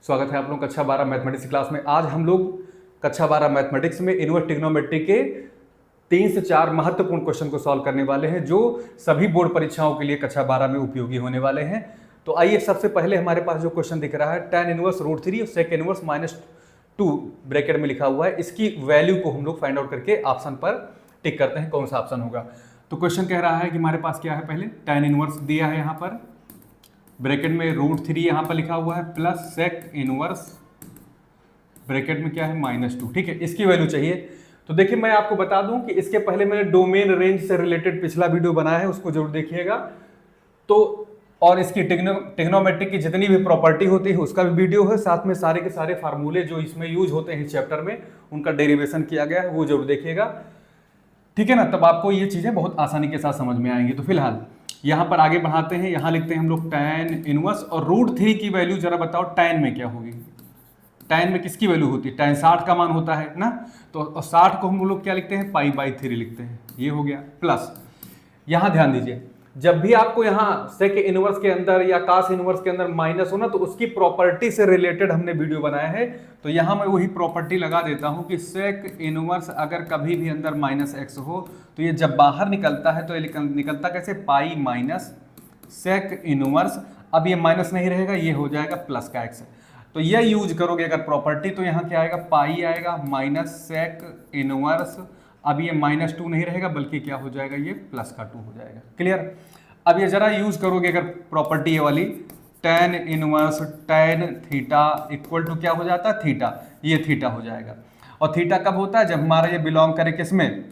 स्वागत है आप लोग कक्षा 12 मैथमेटिक्स क्लास में। आज हम लोग कक्षा 12 मैथमेटिक्स में इनवर्स ट्रिग्नोमेट्री के 3 से 4 महत्वपूर्ण क्वेश्चन को सॉल्व करने वाले हैं, जो सभी बोर्ड परीक्षाओं के लिए कक्षा 12 में उपयोगी होने वाले हैं। तो आइए, सबसे पहले हमारे पास जो क्वेश्चन दिख रहा है tan इनवर्स √3 और sec इनवर्स -2 ब्रैकेट में लिखा हुआ है, इसकी वैल्यू को हम लोग फाइंड आउट करके ऑप्शन पर टिक करते हैं कौन सा ऑप्शन होगा। तो क्वेश्चन कह रहा है कि हमारे पास क्या है, पहले tan इनवर्स दिया है यहाँ पर ब्रैकेट में √3 यहाँ पर लिखा हुआ है प्लस sec इनवर्स ब्रैकेट में क्या है -2। ठीक है, इसकी वैल्यू चाहिए। तो देखिए, मैं आपको बता दूं कि इसके पहले मैंने डोमेन रेंज से रिलेटेड पिछला वीडियो बनाया है, उसको जरूर देखिएगा। तो और इसकी ट्रिग्नोमेट्री की जितनी भी प्रॉपर्टी होती है उसका भी वीडियो है, साथ में सारे के सारे फार्मूले जो इसमें यूज होते हैं इस चैप्टर में उनका डेरिवेशन किया गया है, वो जरूर देखिएगा। ठीक है ना, तब आपको ये चीजें बहुत आसानी के साथ समझ में आएंगी। तो फिलहाल यहाँ पर आगे बढ़ाते हैं, यहाँ लिखते हैं हम लोग tan इनवर्स और √3 की वैल्यू जरा बताओ tan में क्या होगी। tan में किसकी वैल्यू होती है, tan 60 का मान होता है ना, तो 60 को हम लोग क्या लिखते हैं, π/3 लिखते हैं। ये हो गया प्लस, यहाँ ध्यान दीजिए, जब भी आपको यहाँ sec इनवर्स के अंदर या cos इनवर्स के अंदर माइनस हो ना, तो उसकी प्रॉपर्टी से रिलेटेड हमने वीडियो बनाया है। तो यहाँ मैं वही प्रॉपर्टी लगा देता हूँ कि sec इनवर्स अगर कभी भी अंदर -x हो तो ये जब बाहर निकलता है तो ये निकलता कैसे, पाई माइनस sec इनवर्स। अब ये माइनस नहीं रहेगा, ये हो जाएगा प्लस का x। तो ये यूज करोगे अगर प्रॉपर्टी, तो यहाँ क्या आएगा, पाई आएगा माइनस sec इनवर्स। अब ये -2 नहीं रहेगा, बल्कि क्या हो जाएगा, ये प्लस का 2 हो जाएगा। क्लियर। अब ये जरा यूज करोगे अगर प्रॉपर्टी ये वाली, tan inverse tan theta equal to क्या हो जाता है, थीटा। ये थीटा हो जाएगा। और थीटा कब होता है, जब हमारा ये बिलोंग करे किसमें,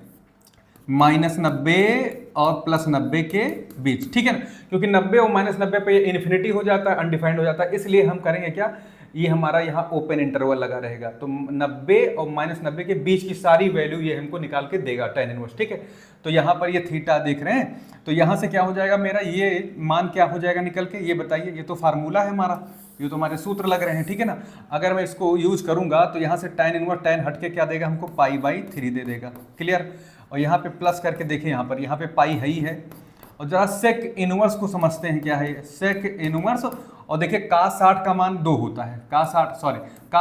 -90 और +90 के बीच। ठीक है ना, क्योंकि 90 और -90 पे ये इन्फिनिटी हो जाता है, अनडिफाइंड हो जाता है, इसलिए हम करेंगे क्या, ये हमारा यहाँ ओपन इंटरवल लगा रहेगा। तो 90 और -90 के बीच की सारी वैल्यू ये हमको निकाल के देगा tan इनवर्स। ठीक है, तो यहाँ पर ये थीटा देख रहे हैं, तो यहाँ से क्या हो जाएगा, मेरा ये मान क्या हो जाएगा निकल के, ये बताइए। ये तो फार्मूला है हमारा, ये तो हमारे सूत्र लग रहे हैं। ठीक है ना, अगर मैं इसको यूज करूंगा तो यहाँ से tan इनवर्स tan हट के क्या देगा हमको, π/3 दे देगा। क्लियर। और यहाँ पे प्लस करके देखिए, यहाँ पे पाई है ही है। और जरा sec इनवर्स को समझते हैं, क्या है sec इनवर्स। और देखिए cos 60 का मान 2 होता है, cos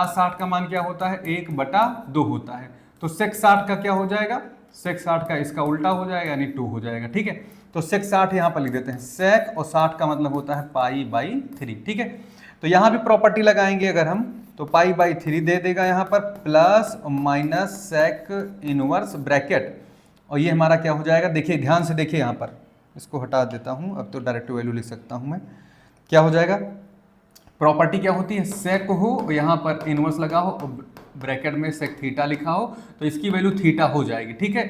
60 का मान क्या होता है, 1/2 होता है। तो sec 60 का क्या हो जाएगा, sec 60 का इसका उल्टा हो जाएगा, यानी 2 हो जाएगा। ठीक है, तो sec 60 यहाँ पर लिख देते हैं, sec और 60 का मतलब होता है π/3। ठीक है, तो यहाँ भी प्रॉपर्टी लगाएंगे अगर हम, तो π/3 दे देगा यहाँ पर, plus minus sec inverse bracket. और ये हमारा क्या हो जाएगा, देखिए ध्यान से देखिए, यहाँ पर इसको हटा देता हूँ, अब तो डायरेक्ट वैल्यू लिख सकता हूँ मैं। क्या हो जाएगा, प्रॉपर्टी क्या होती है, sec हो, यहाँ पर इनवर्स लगा हो, ब्रैकेट में sec थीटा लिखा हो, तो इसकी वैल्यू थीटा हो जाएगी। ठीक है,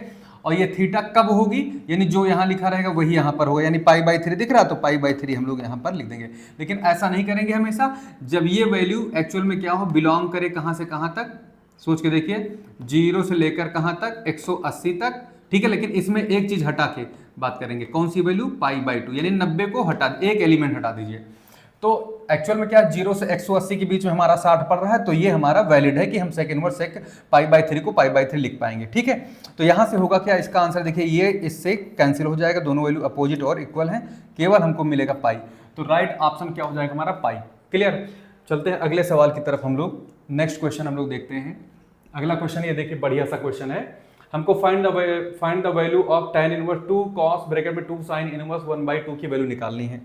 और ये थीटा कब होगी, यानी जो यहाँ लिखा रहेगा वही यहाँ पर होगा, यानी π/3 दिख रहा, तो π/3 हम लोग यहाँ पर लिख देंगे। लेकिन ऐसा नहीं करेंगे हमेशा, जब ये वैल्यू एक्चुअल में क्या हो, बिलोंग करे कहाँ से कहाँ तक, सोच के देखिए, 0 से लेकर कहाँ तक, 180 तक। ठीक है, लेकिन इसमें एक चीज हटा के बात करेंगे, कौन सी वैल्यू, π/2, यानी 90 को हटा, एक एलिमेंट हटा दीजिए। तो एक्चुअल में क्या, 0 से 180 के बीच में हमारा 60 पड़ रहा है, तो ये हमारा वैलिड है कि हम sec इनवर्स sec π/3 को π/3 लिख पाएंगे। ठीक है, तो यहाँ से होगा क्या, इसका आंसर देखिए, ये इससे कैंसिल हो जाएगा, दोनों वैल्यू अपोजिट और इक्वल हैं, केवल हमको मिलेगा पाई। तो राइट ऑप्शन क्या हो जाएगा हमारा, पाई। क्लियर। चलते हैं अगले सवाल की तरफ हम लोग, नेक्स्ट क्वेश्चन हम लोग देखते हैं। अगला क्वेश्चन ये देखिए, बढ़िया सा क्वेश्चन है। हमको find the value of tan inverse 2 cos bracket में 2 sin इनवर्स 1/2 की वैल्यू निकालनी है।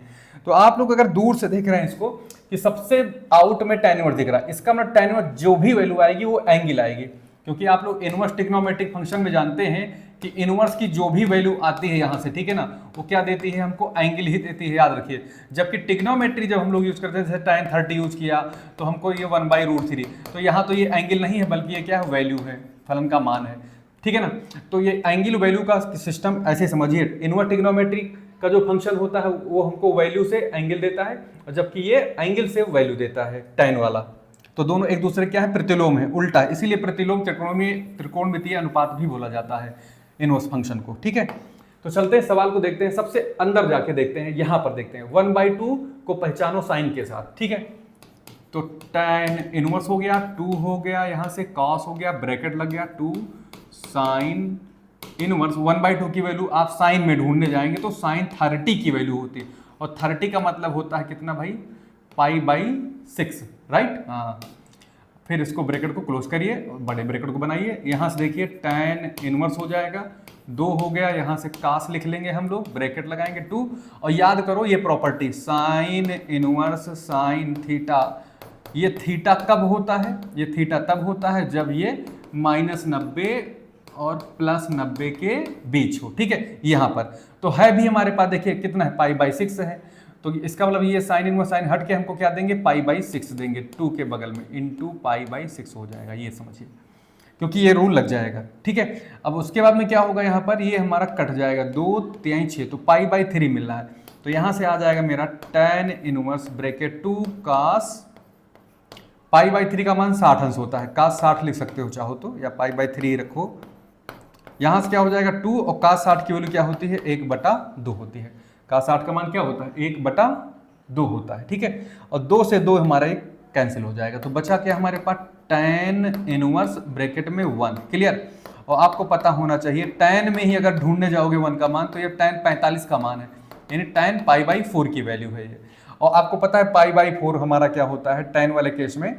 तो आप लोग अगर दूर से देख रहे हैं इसको, कि सबसे आउट में tan इनवर्स दिख रहा है, इसका मतलब tan इनवर्स जो भी वैल्यू आएगी वो एंगल आएगी, क्योंकि आप लोग इनवर्स ट्रिग्नोमेट्रिक फंक्शन में जानते हैं कि इनवर्स की जो भी वैल्यू आती है यहाँ से, ठीक है ना, वो क्या देती है हमको, एंगल ही देती है, याद रखिए। जबकि ट्रिग्नोमेट्री जब हम लोग यूज करते हैं, जैसे tan 30 यूज किया तो हमको ये 1/√3, तो यहाँ तो ये एंगल नहीं है, बल्कि ये क्या है, वैल्यू है, फलन का मान है। ठीक है ना, तो ये एंगल वैल्यू का सिस्टम ऐसे समझिए, इनवर्स ट्रिग्नोमेट्री का जो फंक्शन होता है वो हमको वैल्यू से एंगल देता है, और जबकि ये एंगल से वैल्यू देता है, tan वाला। तो दोनों एक दूसरे क्या है, प्रतिलोम है, उल्टा है, इसीलिए प्रतिलोम त्रिकोणमितीय अनुपात भी बोला जाता है इनवर्स फंक्शन को। ठीक है, तो चलते हैं सवाल को देखते हैं, सबसे अंदर जाके देखते हैं, यहाँ पर देखते हैं 1/2 को पहचानो साइन के साथ। ठीक है, तो tan इनवर्स हो गया, 2 हो गया, यहाँ से cos हो गया, ब्रैकेट लग गया, 2 sin इनवर्स 1/2 की वैल्यू आप साइन में ढूंढने जाएंगे तो sin 30 की वैल्यू होती है, और 30 का मतलब होता है कितना भाई, π/6, राइट। हाँ, फिर इसको ब्रैकेट को क्लोज करिए, बड़े ब्रैकेट को बनाइए, यहाँ से देखिए tan इनवर्स हो जाएगा, 2 हो गया, यहाँ से कास लिख लेंगे हम लोग, ब्रैकेट लगाएंगे 2, और याद करो ये property sine inverse sine theta, ये थीटा कब होता है, ये थीटा तब होता है जब ये -90 और +90 के बीच हो, ठीक है। यहाँ पर तो है भी हमारे पास, देखिए कितना है, π/6 है, तो इसका मतलब ये साइन इनवर्स साइन हट के हमको क्या देंगे, π/6 देंगे, 2 के बगल में इंटू π/6 हो जाएगा, ये समझिए, क्योंकि ये रूल लग जाएगा, ठीक है। अब उसके बाद में क्या होगा, यहाँ पर ये हमारा कट जाएगा, 2 3 6, तो π/3 मिल रहा है, तो यहाँ से आ जाएगा मेरा tan इनवर्स ब्रैकेट 2 cos, π/3 का मान 60 अंश होता है, cos 60 लिख सकते हो चाहो तो, या π/3 रखो, यहाँ से क्या हो जाएगा 2, और cos 60 की वैल्यू क्या होती है, 1/2 होती है, cos 60 का मान क्या होता है, 1/2 होता है, ठीक है। और 2 से 2 हमारा एक कैंसिल हो जाएगा, तो बचा क्या हमारे पास, tan इनवर्स ब्रैकेट में 1, क्लियर। और आपको पता होना चाहिए tan में ही अगर ढूंढने जाओगे 1 का मान, तो ये tan 45 का मान है, यानी tan π/4 की वैल्यू है ये। और आपको पता है π/4 हमारा क्या होता है tan वाले केस में,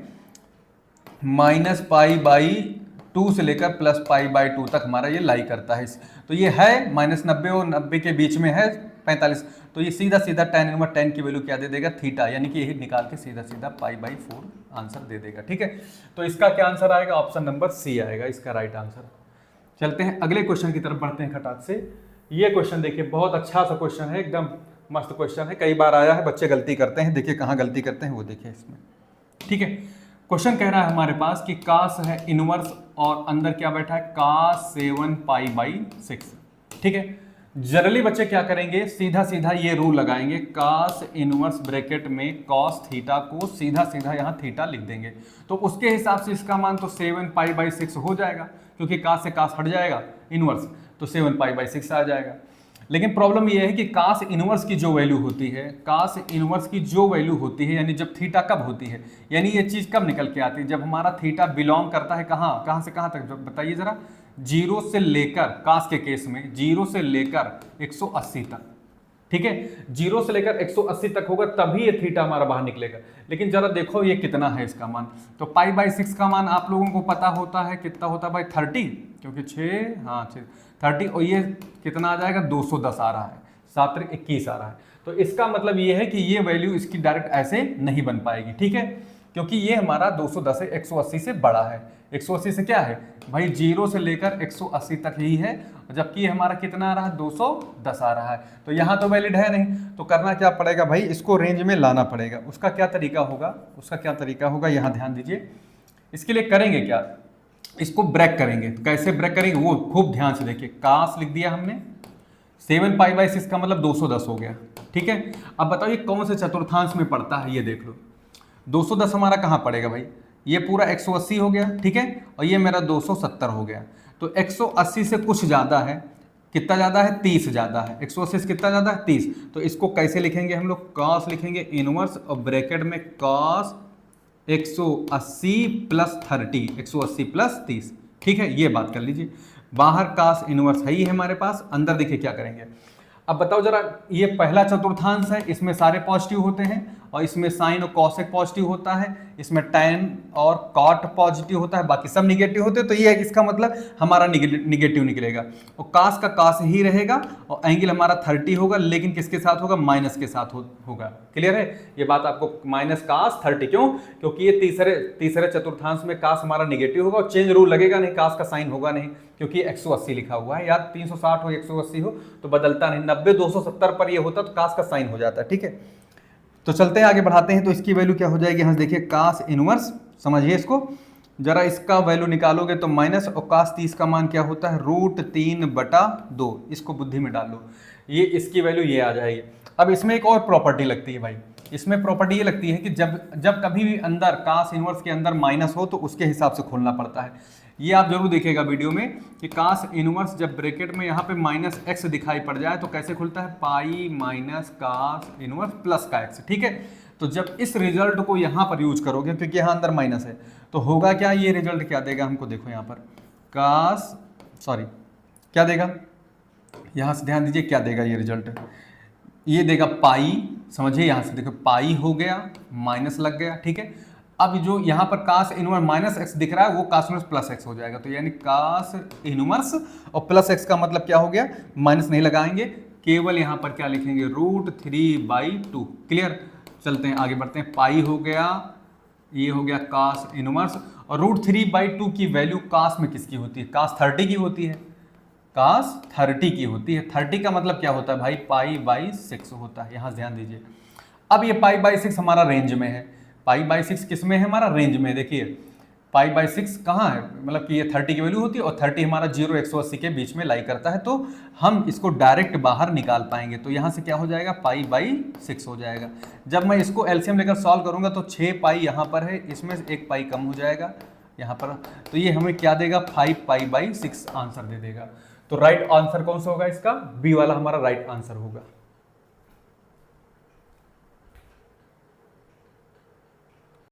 -π/2 से लेकर +π/2 तक हमारा ये लाई करता है, तो ये है -90 और 90 के बीच में है 45, तो ये सीधा सीधा tan इनवर्स tan की वैल्यू क्या दे देगा, थीटा, यानी कि यही निकाल के सीधा सीधा π/4 आंसर दे देगा, ठीक है। तो इसका क्या आंसर आएगा, ऑप्शन नंबर सी आएगा इसका राइट आंसर। चलते हैं अगले क्वेश्चन की तरफ बढ़ते हैं खटाक से। ये क्वेश्चन देखिए बहुत अच्छा सा क्वेश्चन है, एकदम मस्त क्वेश्चन है, कई बार आया है, बच्चे गलती करते हैं, देखिए कहाँ गलती करते हैं वो देखिए इसमें, ठीक है। क्वेश्चन कह रहा है हमारे पास कि कास है इनवर्स और अंदर क्या बैठा है, cos 7 π/6, ठीक है। जनरली बच्चे क्या करेंगे, सीधा सीधा ये रूल लगाएंगे, cos इनवर्स ब्रैकेट में cos थीटा को सीधा सीधा यहाँ थीटा लिख देंगे, तो उसके हिसाब से इसका मान तो 7 π/6 हो जाएगा, क्योंकि cos से cos हट जाएगा इनवर्स, तो 7 π/6 आ जाएगा। लेकिन प्रॉब्लम ये है कि cos इनवर्स की जो वैल्यू होती है, cos इनवर्स की जो वैल्यू होती है, यानी जब थीटा कब होती है, यानी ये चीज़ कब निकल के आती है, जब हमारा थीटा बिलोंग करता है कहाँ से कहाँ तक, बताइए जरा, 0 से लेकर, cos के केस में 0 से लेकर 180 तक, ठीक है, 0 से लेकर 180 तक होगा तभी ये थीटा हमारा बाहर निकलेगा। लेकिन जरा देखो ये कितना है इसका मान, तो π/6 का मान आप लोगों को पता होता है, कितना होता है भाई, 30, क्योंकि 6, हाँ 30, और ये कितना आ जाएगा, 210 आ रहा है, 7 × 21 आ रहा है, तो इसका मतलब ये है कि ये वैल्यू इसकी डायरेक्ट ऐसे नहीं बन पाएगी, ठीक है, क्योंकि ये हमारा 210 है, 180 से बड़ा है, 180 से क्या है भाई, 0 से लेकर 180 तक ही है, जबकि हमारा कितना आ रहा है, 210 आ रहा है, तो यहाँ तो वैलिड है नहीं, तो करना क्या पड़ेगा भाई, इसको रेंज में लाना पड़ेगा। उसका क्या तरीका होगा, यहाँ ध्यान दीजिए, इसके लिए करेंगे क्या, इसको ब्रेक करेंगे, कैसे ब्रेक करेंगे वो खूब ध्यान से देखिए, कास लिख दिया हमने, 7 π/6 का मतलब 210 हो गया, ठीक है। अब बताओ ये कौन से चतुर्थांश में पड़ता है, ये देख लो, 210 हमारा कहाँ पड़ेगा भाई, ये पूरा 180 हो गया, ठीक है, और ये मेरा 270 हो गया, तो 180 से कुछ ज़्यादा है, कितना ज़्यादा है, 30 ज़्यादा है, 180 से कितना ज़्यादा है, 30, तो इसको कैसे लिखेंगे हम लोग, कॉस लिखेंगे इनवर्स और ब्रैकेट में कॉस 180 + 30, 180 + 30, ठीक है, ये बात कर लीजिए। बाहर कास इनवर्स है ही है हमारे पास, अंदर देखिए क्या करेंगे। अब बताओ जरा, ये पहला चतुर्थांश है, इसमें सारे पॉजिटिव होते हैं, और इसमें साइन और कॉसेक पॉजिटिव होता है, इसमें टैन और कॉट पॉजिटिव होता है, बाकी सब निगेटिव होते हैं, तो ये इसका मतलब हमारा निगेटिव निकलेगा, और कास का कास ही रहेगा, और एंगल हमारा 30 होगा, लेकिन किसके साथ होगा, माइनस के साथ होगा। क्लियर है ये बात आपको, माइनस कास 30, क्यों, क्योंकि ये तीसरे चतुर्थांश में कास हमारा निगेटिव होगा, और चेंज रूल लगेगा नहीं, कास का साइन होगा नहीं, क्योंकि 180 लिखा हुआ है, या 360 हो 180 हो तो बदलता नहीं, 90 270 पर ये होता तो कास का साइन हो जाता है, ठीक है। तो चलते हैं आगे बढ़ाते हैं, तो इसकी वैल्यू क्या हो जाएगी, यहाँ से देखिए कास इनवर्स, समझिए इसको जरा, इसका वैल्यू निकालोगे तो माइनस, और कास 30 का मान क्या होता है, √3/2, इसको बुद्धि में डाल लो, ये इसकी वैल्यू ये आ जाएगी। अब इसमें एक और प्रॉपर्टी लगती है भाई, इसमें प्रॉपर्टी ये लगती है कि जब कभी भी अंदर कास इनवर्स के अंदर माइनस हो तो उसके हिसाब से खोलना पड़ता है। ये आप जरूर देखिएगा वीडियो में कि कास इनवर्स जब ब्रैकेट में यहाँ पे -x दिखाई पड़ जाए तो कैसे खुलता है, pi minus cos inverse plus का x, ठीक है। तो जब इस रिजल्ट को यहाँ पर यूज करोगे, क्योंकि यहाँ अंदर माइनस है, तो होगा क्या, ये रिजल्ट क्या देगा हमको, देखो यहाँ पर क्या देगा, यहाँ से ध्यान दीजिए क्या देगा ये रिजल्ट, ये देगा पाई, समझिए यहाँ से देखो पाई हो गया, माइनस लग गया, ठीक है। अब जो यहाँ पर कास इनवर्स माइनस एक्स दिख रहा है वो कास इनवर्स प्लस एक्स हो जाएगा, तो यानी कास इनवर्स और प्लस एक्स का मतलब क्या हो गया, माइनस नहीं लगाएंगे, केवल यहाँ पर क्या लिखेंगे √3/2। क्लियर, चलते हैं आगे बढ़ते हैं। पाई हो गया, ये हो गया कास इनवर्स, और √3/2 की वैल्यू कास में किसकी होती है, कास 30 की होती है, कास 30 की होती है। 30 का मतलब क्या होता है भाई, π/6 होता है, यहाँ ध्यान दीजिए। अब ये π/6 हमारा रेंज में है, π/6 किस में है, हमारा रेंज में। देखिए π/6 कहाँ है, मतलब कि ये 30 की वैल्यू होती है और 30 हमारा 0 180 के बीच में लाई करता है, तो हम इसको डायरेक्ट बाहर निकाल पाएंगे। तो यहाँ से क्या हो जाएगा, π/6 हो जाएगा। जब मैं इसको एलसीएम लेकर सॉल्व करूंगा तो 6 पाई यहाँ पर है, इसमें 1 पाई कम हो जाएगा यहाँ पर, तो ये हमें क्या देगा, 5π/6 आंसर दे देगा। तो राइट आंसर कौन सा होगा इसका, बी वाला हमारा राइट आंसर होगा।